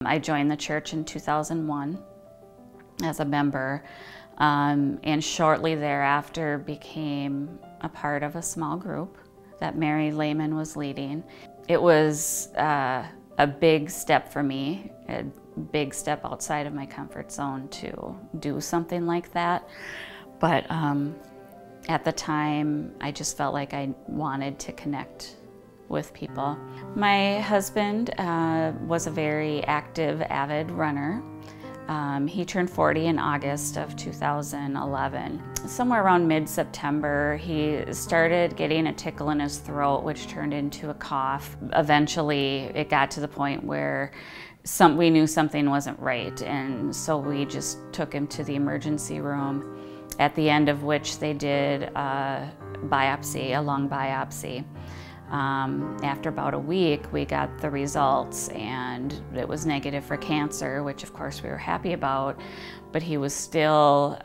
I joined the church in 2001 as a member, and shortly thereafter became a part of a small group that Mary Lehman was leading. It was a big step for me, a big step outside of my comfort zone to do something like that. But at the time, I just felt like I wanted to connect with people. My husband was a very active, avid runner. He turned 40 in August of 2011. Somewhere around mid-September, he started getting a tickle in his throat, which turned into a cough. Eventually, it got to the point where we knew something wasn't right, and so we just took him to the emergency room, at the end of which they did a biopsy, a lung biopsy. After about a week, we got the results, and it was negative for cancer, which of course we were happy about, but he was still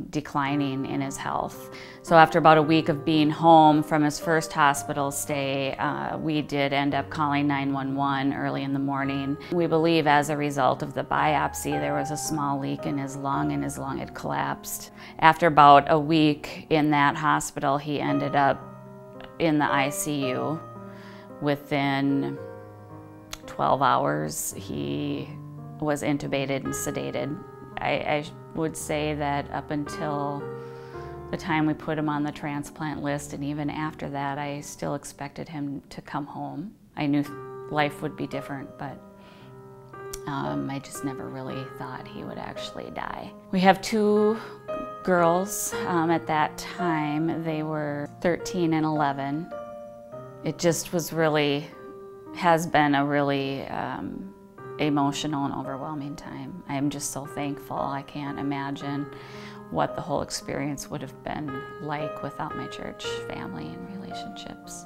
declining in his health. So after about a week of being home from his first hospital stay, we did end up calling 911 early in the morning. We believe as a result of the biopsy, there was a small leak in his lung, and his lung had collapsed. After about a week in that hospital, he ended up in the ICU. Within 12 hours, he was intubated and sedated. I would say that up until the time we put him on the transplant list, and even after that, I still expected him to come home. I knew life would be different, but I just never really thought he would actually die. We have two girls. At that time, they were 13 and 11. It just was has been a really emotional and overwhelming time. I am just so thankful. I can't imagine what the whole experience would have been like without my church family and relationships.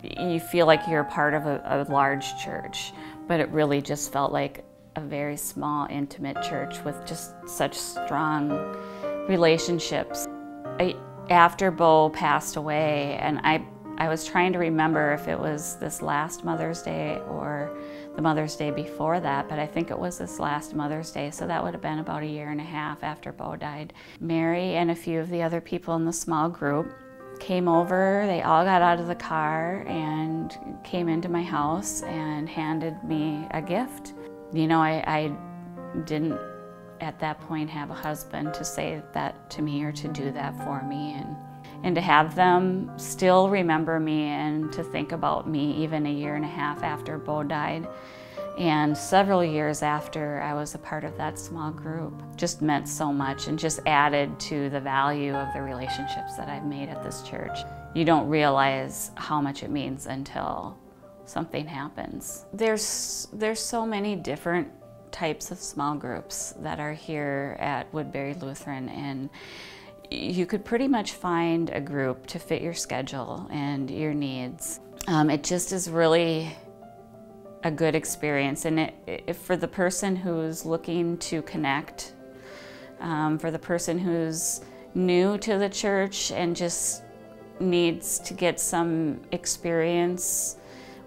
You feel like you're a part of a large church, but it really just felt like a very small, intimate church with just such strong relationships. After Bo passed away, and I was trying to remember if it was this last Mother's Day or the Mother's Day before that, but I think it was this last Mother's Day, so that would have been about 1.5 years after Bo died. Mary and a few of the other people in the small group came over. They all got out of the car and came into my house and handed me a gift. You know, I didn't at that point have a husband to say that to me or to do that for me, and to have them still remember me and to think about me even 1.5 years after Bo died, and several years after I was a part of that small group, just meant so much and just added to the value of the relationships that I've made at this church. You don't realize how much it means until something happens. There's so many different types of small groups that are here at Woodbury Lutheran, and you could pretty much find a group to fit your schedule and your needs. It just is really a good experience, and for the person who's looking to connect, for the person who's new to the church and just needs to get some experience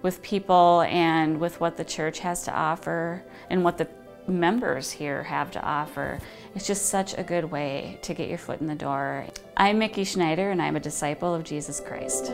with people and with what the church has to offer and what the members here have to offer. It's just such a good way to get your foot in the door. I'm Miki Schneider, and I'm a disciple of Jesus Christ.